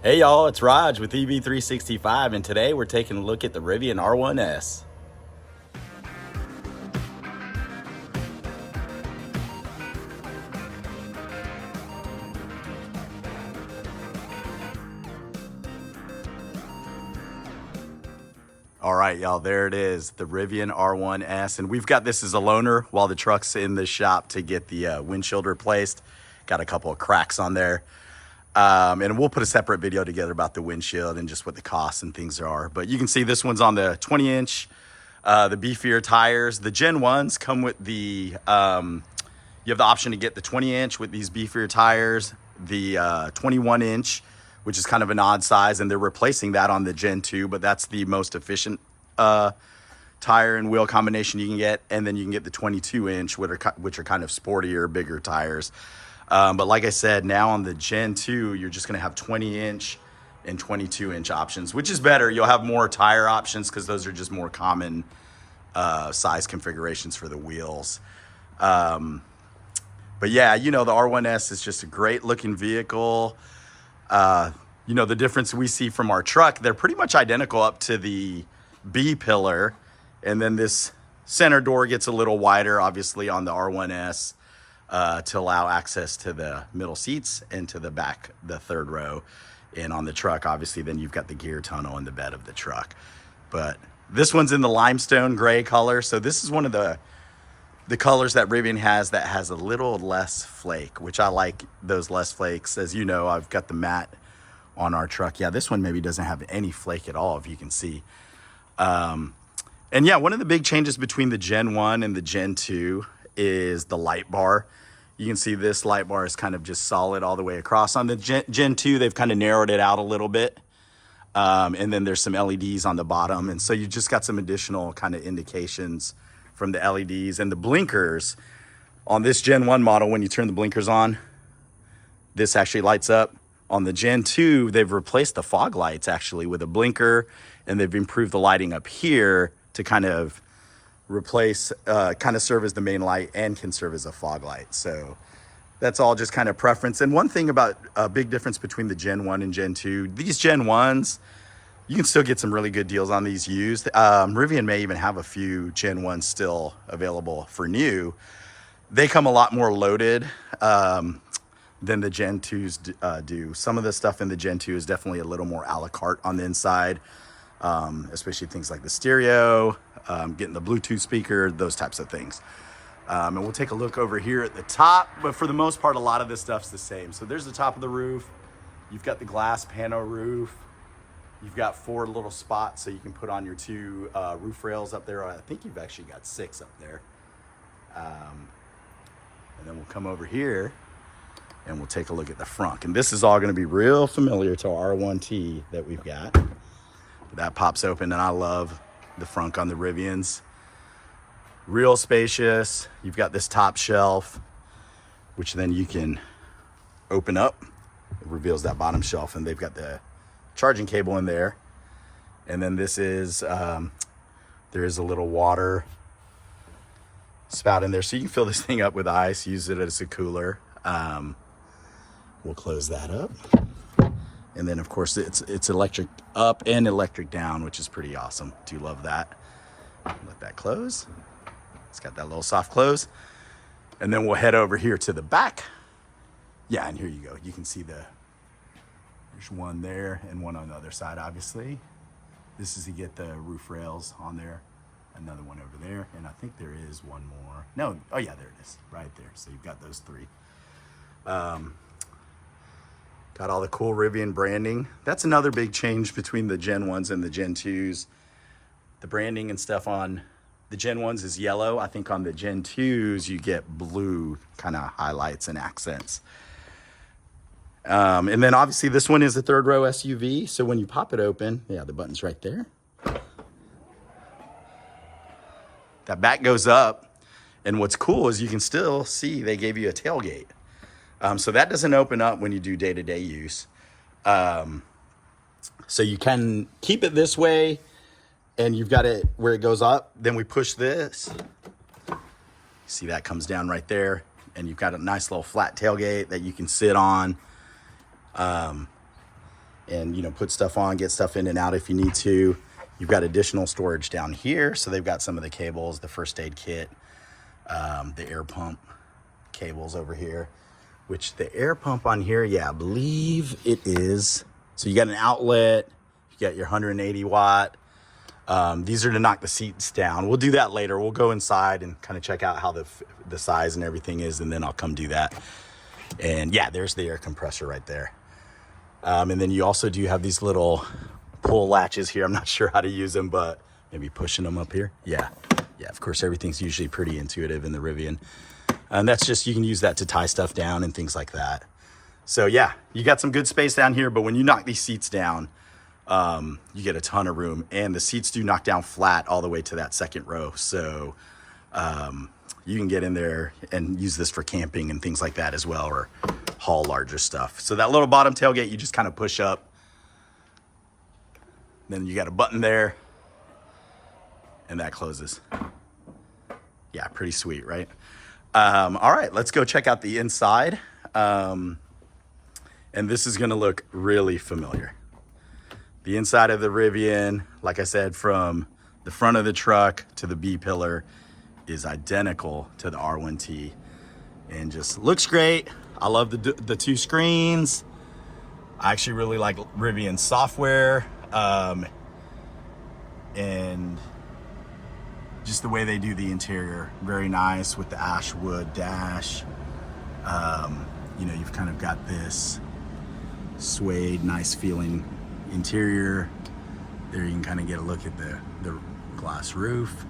Hey y'all, it's Raj with EV365, and today we're taking a look at the Rivian R1S. All right, y'all, there it is, the Rivian R1S, and we've got this as a loaner while the truck's in the shop to get the windshield replaced. Got a couple of cracks on there. And we'll put a separate video together about the windshield and just what the costs and things are. But you can see this one's on the 20-inch, the beefier tires. The Gen 1s come with the, you have the option to get the 20-inch with these beefier tires, the 21-inch, which is kind of an odd size, and they're replacing that on the Gen 2, but that's the most efficient tire and wheel combination you can get. And then you can get the 22-inch, which are kind of sportier, bigger tires. But like I said, now on the Gen 2, you're just going to have 20-inch and 22-inch options, which is better. You'll have more tire options because those are just more common size configurations for the wheels. But yeah, the R1S is just a great looking vehicle. The difference we see from our truck, they're pretty much identical up to the B pillar. And then this center door gets a little wider, obviously, on the R1S. To allow access to the middle seats and to the back, the third row. And on the truck, obviously, then you've got the gear tunnel in the bed of the truck. But this one's in the limestone gray color. So this is one of the colors that Rivian has that has a little less flake, which I like those less flakes. As you know, I've got the matte on our truck. Yeah, this one maybe doesn't have any flake at all, if you can see. And yeah, one of the big changes between the Gen 1 and the Gen 2 is the light bar. You can see this light bar is kind of just solid all the way across. On the Gen 2, they've kind of narrowed it out a little bit. And then there's some LEDs on the bottom. And so you just got some additional kind of indications from the LEDs. And the blinkers on this Gen 1 model, when you turn the blinkers on, this actually lights up. On the Gen 2, they've replaced the fog lights actually with a blinker, and they've improved the lighting up here to kind of serve as the main light and can serve as a fog light. So that's all just kind of preference. And one thing about a big difference between the Gen 1 and Gen 2, these Gen 1s, you can still get some really good deals on these used. Rivian may even have a few Gen 1s still available for new. They come a lot more loaded than the Gen 2s do. Some of the stuff in the Gen 2 is definitely a little more a la carte on the inside, especially things like the stereo, getting the Bluetooth speaker, those types of things. And we'll take a look over here at the top, but for the most part, a lot of this stuff's the same. So there's the top of the roof. You've got the glass pano roof. You've got 4 little spots so you can put on your 2 roof rails up there. I think you've actually got 6 up there. And then we'll come over here and we'll take a look at the frunk. And this is all going to be real familiar to our R1T that we've got. That pops open, and I love the frunk on the Rivians. Real spacious. You've got this top shelf, which then you can open up. It reveals that bottom shelf, and they've got the charging cable in there. And then this is, there is a little water spout in there, so you can fill this thing up with ice, use it as a cooler. We'll close that up. And then, of course, it's electric up and electric down, which is pretty awesome. Do love that. Let that close. It's got that little soft close. And then we'll head over here to the back. Yeah, and here you go. You can see there's one there and one on the other side, obviously. This is to get the roof rails on there. Another one over there. And I think there is one more. No, oh yeah, there it is. Right there. So you've got those 3. Got all the cool Rivian branding. That's another big change between the Gen 1s and the Gen 2s. The branding and stuff on the Gen 1s is yellow. I think on the Gen 2s, you get blue kind of highlights and accents. And then obviously this one is a 3rd row SUV. So when you pop it open, yeah, the button's right there. That back goes up. And what's cool is you can still see they gave you a tailgate. So that doesn't open up when you do day-to-day use. So you can keep it this way, and you've got it where it goes up. Then we push this. See, that comes down right there. And you've got a nice little flat tailgate that you can sit on. and, you know, put stuff on, get stuff in and out if you need to. You've got additional storage down here. So they've got some of the cables, the first aid kit, the air pump cables over here, which the air pump on here, yeah, I believe it is. So you got an outlet, you got your 180 watt. These are to knock the seats down. We'll do that later. We'll go inside and kind of check out how the size and everything is, and then I'll come do that. And yeah, there's the air compressor right there. And then you also do have these little pull latches here. I'm not sure how to use them, but maybe pushing them up here. Yeah, of course, everything's usually pretty intuitive in the Rivian. And that's just, you can use that to tie stuff down and things like that. So yeah, you got some good space down here, but when you knock these seats down, you get a ton of room, and the seats do knock down flat all the way to that second row. So you can get in there and use this for camping and things like that as well, or haul larger stuff. So that little bottom tailgate, you just kind of push up. Then you got a button there, and that closes. Yeah, pretty sweet, right? All right, let's go check out the inside. And this is gonna look really familiar. The inside of the Rivian, like I said, from the front of the truck to the B pillar is identical to the R1T, and just looks great. I love the two screens. I actually really like Rivian software, and just the way they do the interior, very nice with the ash wood dash. You know, you've kind of got this suede, nice feeling interior. There you can kind of get a look at the glass roof,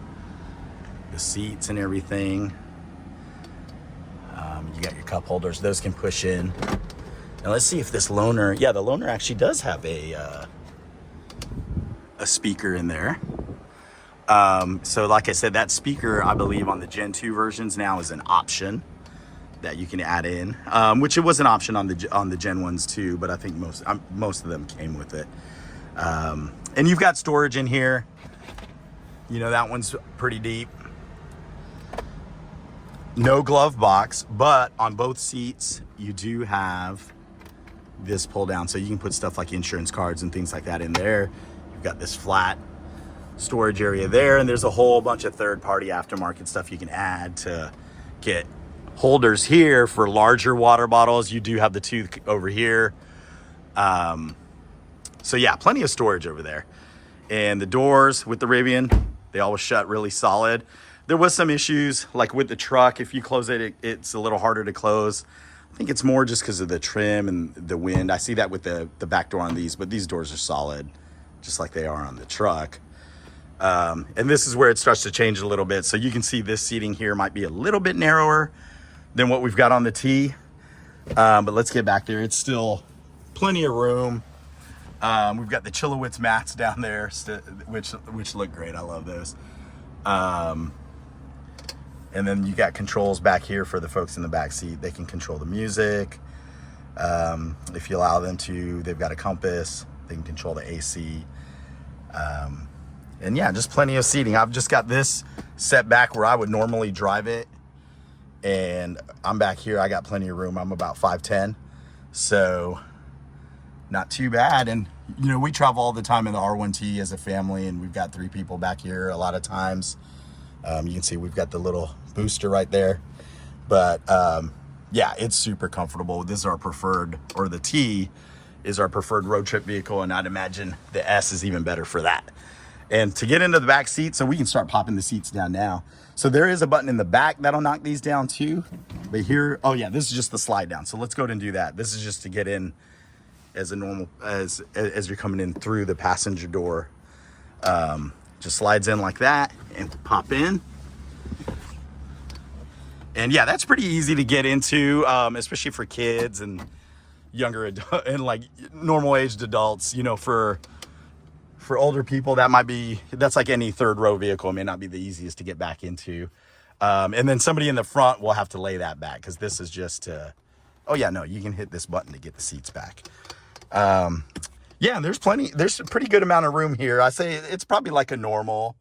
the seats and everything. You got your cup holders, those can push in. Now let's see if this loaner, yeah, the loaner actually does have a speaker in there. So like I said, that speaker, I believe on the Gen 2 versions now is an option that you can add in, which it was an option on the Gen 1s too, but I think most of them came with it. And you've got storage in here. You know, that one's pretty deep. No glove box, but on both seats, you do have this pull down. So you can put stuff like insurance cards and things like that in there. You've got this flat storage area there, and there's a whole bunch of third-party aftermarket stuff you can add to get holders here for larger water bottles. You do have the two over here. So yeah, plenty of storage over there. And the doors with the Rivian, they always shut really solid. There was some issues like with the truck. If you close it, it's a little harder to close. I think it's more just because of the trim and the wind. I see that with the back door on these, but these doors are solid, just like they are on the truck. And this is where it starts to change a little bit. So you can see this seating here might be a little bit narrower than what we've got on the T. But let's get back there. It's still plenty of room. We've got the Chillowitz mats down there, which look great. I love those. And then you got controls back here for the folks in the back seat. They can control the music. If you allow them to, they've got a compass. They can control the AC. And yeah, just plenty of seating. I've just got this set back where I would normally drive it. And I'm back here. I got plenty of room. I'm about 5'10". So not too bad. And, you know, we travel all the time in the R1T as a family, and we've got 3 people back here a lot of times. You can see we've got the little booster right there. But yeah, it's super comfortable. This is our preferred, or the T is our preferred road trip vehicle, and I'd imagine the S is even better for that. And to get into the back seat, so we can start popping the seats down now. So there is a button in the back that'll knock these down too. But here, oh yeah, this is just the slide down. So let's go ahead and do that. This is just to get in as a normal, as you're coming in through the passenger door. Just slides in like that and pop in. And yeah, that's pretty easy to get into, especially for kids and younger adult and like normal aged adults. You know, for older people, that's like any third row vehicle. It may not be the easiest to get back into. And then somebody in the front will have to lay that back, because this is just oh yeah, no, you can hit this button to get the seats back. Yeah, there's a pretty good amount of room here. I say it's probably like a normal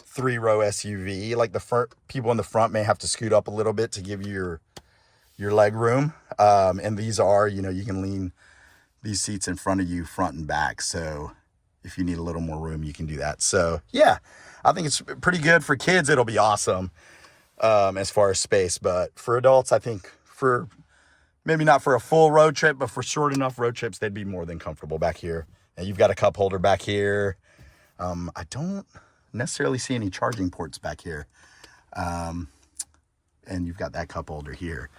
3-row SUV. Like the people in the front may have to scoot up a little bit to give you your leg room. And these are, you know, you can lean these seats in front of you, front and back. So if you need a little more room, you can do that. So yeah, I think it's pretty good. For kids, it'll be awesome as far as space. But for adults, I think for maybe not for a full road trip, but for short enough road trips, they'd be more than comfortable back here. And you've got a cup holder back here. I don't necessarily see any charging ports back here. And you've got that cup holder here.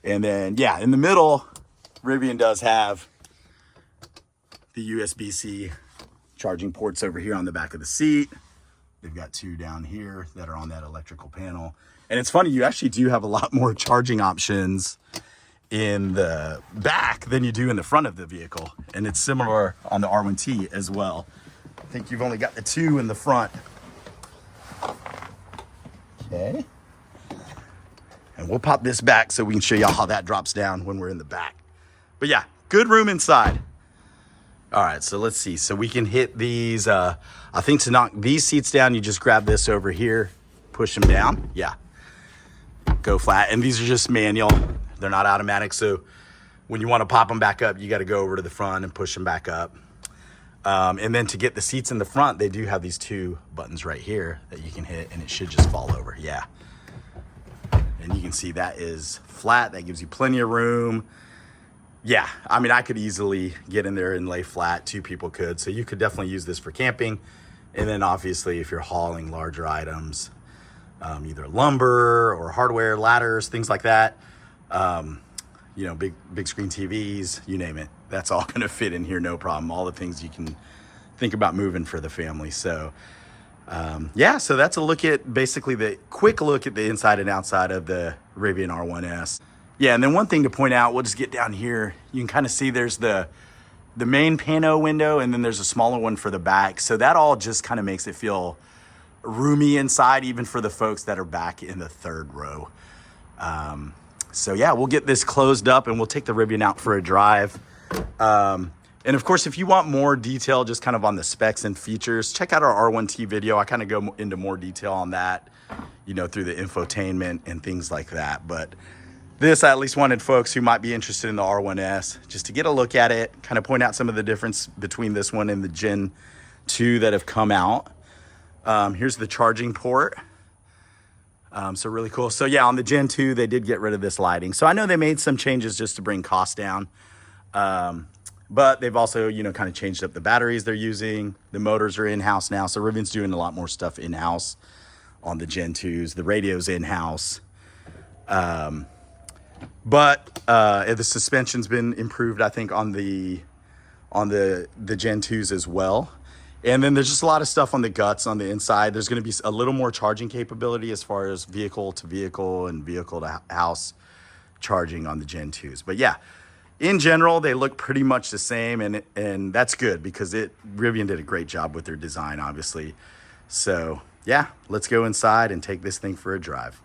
And then, yeah, in the middle, Rivian does have the USB-C charging ports over here on the back of the seat. They've got two down here that are on that electrical panel. And it's funny, you actually do have a lot more charging options in the back than you do in the front of the vehicle. And it's similar on the R1T as well. I think you've only got the two in the front. Okay. And we'll pop this back so we can show y'all how that drops down when we're in the back. But yeah, good room inside. All right, so let's see. So we can hit these, I think to knock these seats down, you just grab this over here, push them down. Yeah, go flat. And these are just manual. They're not automatic. So when you want to pop them back up, you got to go over to the front and push them back up. And then to get the seats in the front, they do have these two buttons right here that you can hit and it should just fall over. Yeah. And you can see that is flat. That gives you plenty of room. Yeah, I mean, I could easily get in there and lay flat. Two people could. So you could definitely use this for camping. And then obviously if you're hauling larger items, either lumber or hardware, ladders, things like that, you know, big screen TVs, you name it. That's all going to fit in here, no problem. All the things you can think about moving for the family. So yeah, so that's a look at basically the quick look at the inside and outside of the Rivian R1S. Yeah, and then one thing to point out, we'll just get down here. You can kind of see there's the main pano window, and then there's a smaller one for the back. So that all just kind of makes it feel roomy inside, even for the folks that are back in the third row. So yeah, we'll get this closed up and we'll take the Rivian out for a drive. And of course, if you want more detail just kind of on the specs and features, check out our R1T video. I kind of go into more detail on that, you know, through the infotainment and things like that. But this, I at least wanted folks who might be interested in the R1S just to get a look at it, kind of point out some of the difference between this one and the Gen 2 that have come out. Here's the charging port. So really cool. So yeah, on the Gen 2, they did get rid of this lighting. So I know they made some changes just to bring costs down. But they've also, you know, kind of changed up the batteries they're using. The motors are in-house now. So Rivian's doing a lot more stuff in-house on the Gen 2s. The radio's in-house. But the suspension's been improved, I think, on the Gen 2s as well. And then there's just a lot of stuff on the guts on the inside. There's going to be a little more charging capability as far as vehicle to vehicle and vehicle to house charging on the Gen 2s. But yeah, in general, they look pretty much the same, and that's good because Rivian did a great job with their design, obviously. So yeah, let's go inside and take this thing for a drive.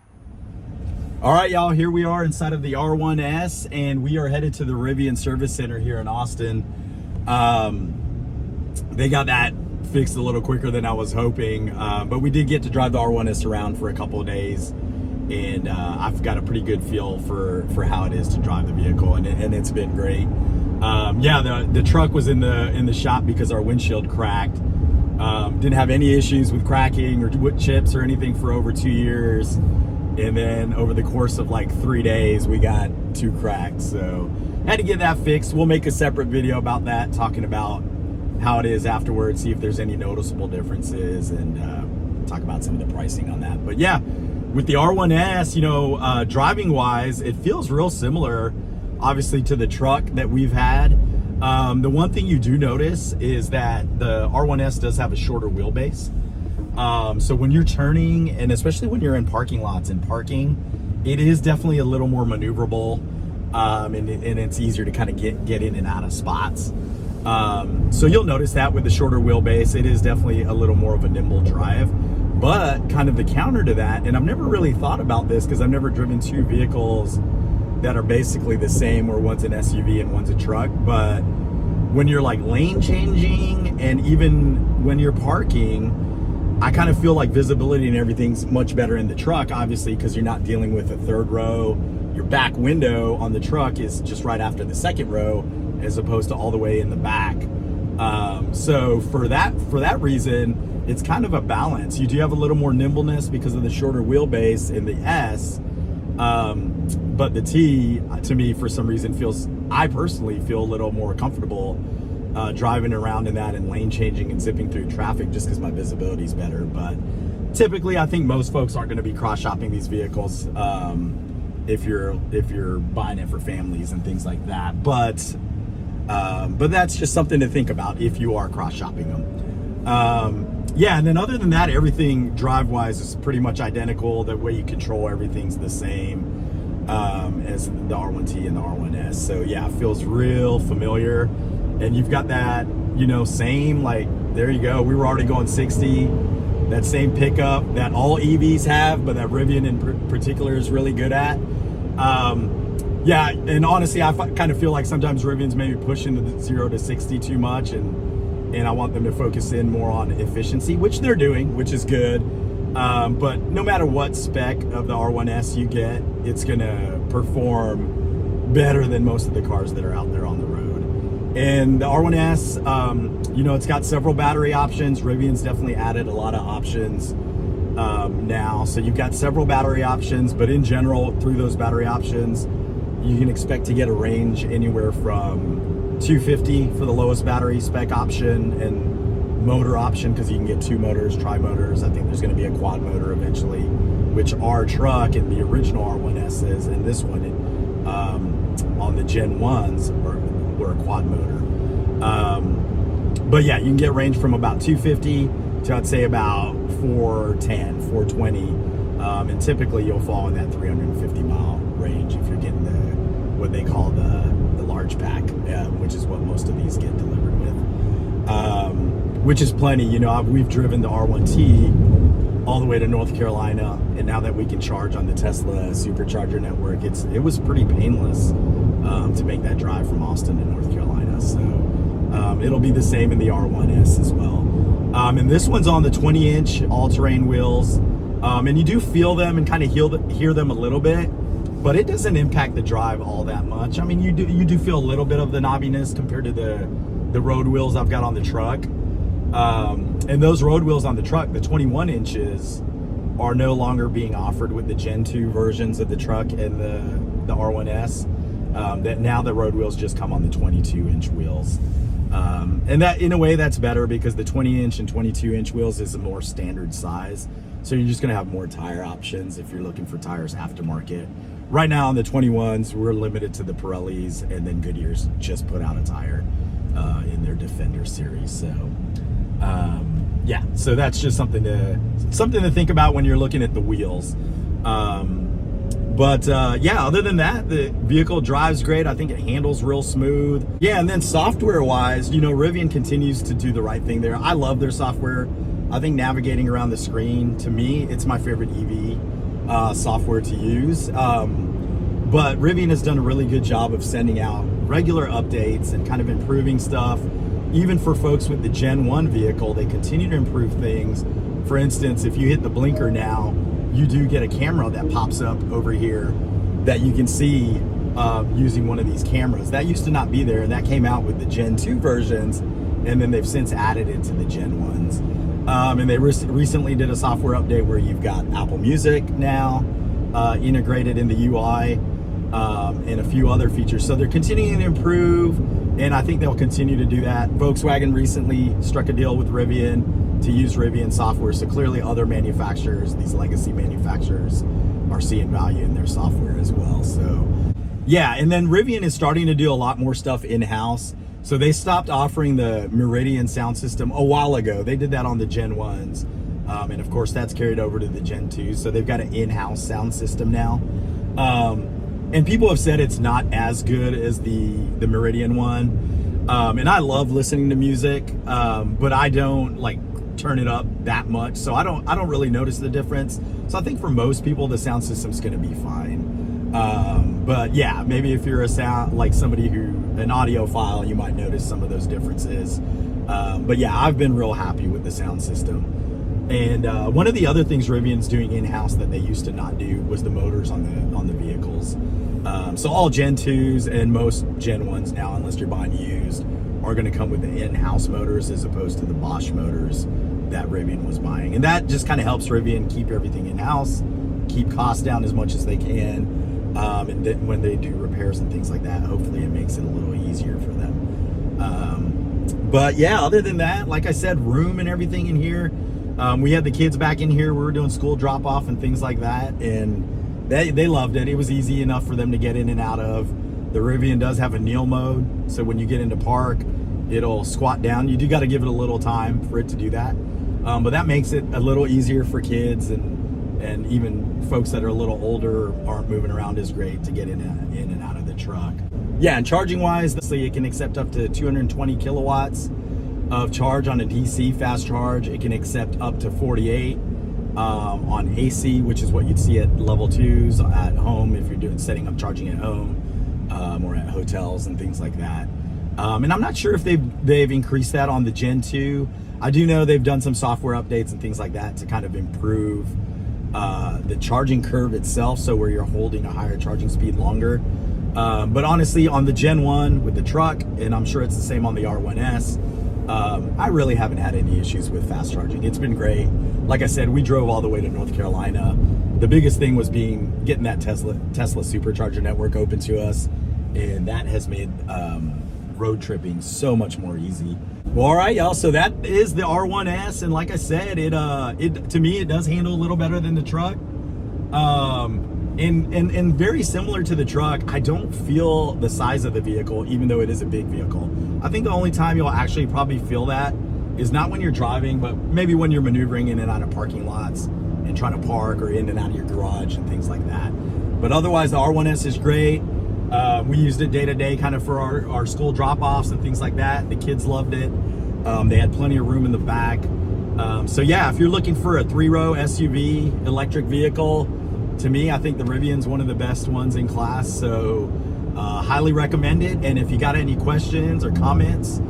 All right, y'all, here we are inside of the R1S, and we are headed to the Rivian Service Center here in Austin. They got that fixed a little quicker than I was hoping, but we did get to drive the R1S around for a couple of days, and I've got a pretty good feel for how it is to drive the vehicle, and it's been great. Yeah, the truck was in the shop because our windshield cracked. Didn't have any issues with cracking or wood chips or anything for over 2 years. And then over the course of like 3 days, we got 2 cracks. So had to get that fixed. We'll make a separate video about that, talking about how it is afterwards, see if there's any noticeable differences, and talk about some of the pricing on that. But yeah, with the R1S, you know, driving wise, it feels real similar, obviously, to the truck that we've had. The one thing you do notice is that the R1S does have a shorter wheelbase. So when you're turning, and especially when you're in parking lots and parking, it is definitely a little more maneuverable, and it's easier to kind of get in and out of spots. So you'll notice that with the shorter wheelbase, it is definitely a little more of a nimble drive. But kind of the counter to that, and I've never really thought about this because I've never driven two vehicles that are basically the same, where one's an SUV and one's a truck, but when you're like lane changing and even when you're parking, I kind of feel like visibility and everything's much better in the truck, obviously, because you're not dealing with a third row. Your back window on the truck is just right after the second row, as opposed to all the way in the back. So for that reason, it's kind of a balance. You do have a little more nimbleness because of the shorter wheelbase in the S, but the T, to me, for some reason, I personally feel a little more comfortable driving around in that and lane changing and zipping through traffic just because my visibility is better. But typically, I think most folks aren't going to be cross shopping these vehicles if you're buying it for families and things like that. But that's just something to think about if you are cross shopping them. Yeah, and then other than that, everything drive-wise is pretty much identical. The way you control everything's the same as the R1T and the R1S. So yeah, it feels real familiar. And you've got that, same, there you go. We were already going 60. That same pickup that all EVs have, but that Rivian in particular is really good at. Yeah, and honestly, I kind of feel like sometimes Rivians maybe pushing the 0 to 60 too much, and I want them to focus in more on efficiency, which they're doing, which is good. But no matter what spec of the R1S you get, it's gonna perform better than most of the cars that are out there on the road. And the R1S, it's got several battery options. Rivian's definitely added a lot of options now. So you've got several battery options, but in general, through those battery options, you can expect to get a range anywhere from 250 for the lowest battery spec option and motor option, because you can get 2 motors, tri-motors. I think there's going to be a quad motor eventually, which our truck and the original R1S is, and this one on the Gen 1s were a quad motor. But yeah, you can get range from about 250 to I'd say about 410, 420. And typically you'll fall in that 350 mile range if you're getting what they call the large pack, which is what most of these get delivered with, which is plenty. We've driven the R1T all the way to North Carolina, and now that we can charge on the Tesla supercharger network, it was pretty painless to make that drive from Austin to North Carolina. So it'll be the same in the R1S as well. And this one's on the 20-inch all-terrain wheels, and you do feel them and kind of hear them a little bit, but it doesn't impact the drive all that much. I mean, you do feel a little bit of the knobbiness compared to the road wheels I've got on the truck. And those road wheels on the truck, the 21 inches, are no longer being offered with the Gen 2 versions of the truck and the R1S. That now the road wheels just come on the 22-inch wheels. And that, in a way, that's better because the 20-inch and 22-inch wheels is a more standard size. So you're just going to have more tire options if you're looking for tires aftermarket. Right now on the 21s, we're limited to the Pirellis, and then Goodyear's just put out a tire in their Defender series. So yeah, so that's just something to think about when you're looking at the wheels. But yeah, other than that, the vehicle drives great. I think it handles real smooth. Yeah, and then software-wise, Rivian continues to do the right thing there. I love their software. I think navigating around the screen, to me, it's my favorite EV software to use. But Rivian has done a really good job of sending out regular updates and kind of improving stuff. Even for folks with the Gen 1 vehicle, they continue to improve things. For instance, if you hit the blinker now, you do get a camera that pops up over here that you can see using one of these cameras. That used to not be there, and that came out with the Gen 2 versions, and then they've since added it to the Gen 1s. And they recently did a software update where you've got Apple Music now integrated in the UI, and a few other features. So they're continuing to improve, and I think they'll continue to do that. Volkswagen recently struck a deal with Rivian to use Rivian software. So clearly other manufacturers, these legacy manufacturers, are seeing value in their software as well. So yeah, and then Rivian is starting to do a lot more stuff in-house. So they stopped offering the Meridian sound system a while ago. They did that on the Gen 1s. And of course that's carried over to the Gen 2s. So they've got an in-house sound system now. And people have said it's not as good as the Meridian one. And I love listening to music, but I don't turn it up that much. So I don't really notice the difference. So I think for most people, the sound system's gonna be fine. But yeah, maybe if you're an audiophile, you might notice some of those differences. But yeah, I've been real happy with the sound system. And one of the other things Rivian's doing in-house that they used to not do was the motors on the vehicles. So all Gen 2s and most Gen 1s now, unless you're buying used, are going to come with the in-house motors as opposed to the Bosch motors that Rivian was buying. And that just kind of helps Rivian keep everything in-house, keep costs down as much as they can. And then when they do repairs and things like that, hopefully it makes it a little easier for them. But yeah, other than that, like I said, room and everything in here. We had the kids back in here. We were doing school drop-off and things like that. And they loved it. It was easy enough for them to get in and out of. The Rivian does have a kneel mode. So when you get into park, it'll squat down. You do got to give it a little time for it to do that. But that makes it a little easier for kids and even folks that are a little older aren't moving around as great to get in and out of the truck. Yeah, and charging wise, it can accept up to 220 kilowatts of charge on a DC fast charge. It can accept up to 48 on AC, which is what you'd see at level 2s at home if you're setting up charging at home or at hotels and things like that. And I'm not sure if they've increased that on the Gen 2. I do know they've done some software updates and things like that to kind of improve the charging curve itself, so where you're holding a higher charging speed longer. But honestly, on the Gen 1 with the truck, and I'm sure it's the same on the R1S, I really haven't had any issues with fast charging. It's been great. Like I said, we drove all the way to North Carolina. The biggest thing was getting that Tesla supercharger network open to us, and that has made road tripping so much more easy. Well, all right, y'all, so that is the R1S, and like I said, it to me, it does handle a little better than the truck. And very similar to the truck, I don't feel the size of the vehicle, even though it is a big vehicle. I think the only time you'll actually probably feel that is not when you're driving, but maybe when you're maneuvering in and out of parking lots and trying to park or in and out of your garage and things like that. But otherwise, the R1S is great. We used it day to day kind of for our school drop-offs and things like that. The kids loved it. They had plenty of room in the back. So yeah, if you're looking for a 3-row SUV electric vehicle, to me, I think the Rivian's one of the best ones in class. So highly recommend it. And if you got any questions or comments,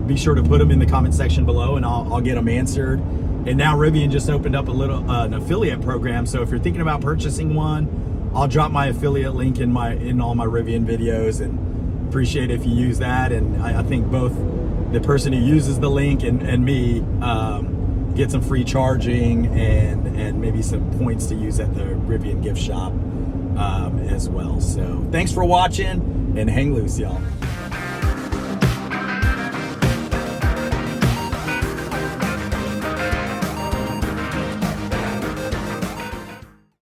be sure to put them in the comment section below and I'll get them answered. And now Rivian just opened up an affiliate program. So if you're thinking about purchasing one, I'll drop my affiliate link in all my Rivian videos, and appreciate if you use that. And I think both the person who uses the link and me get some free charging and maybe some points to use at the Rivian gift shop as well. So thanks for watching, and hang loose, y'all.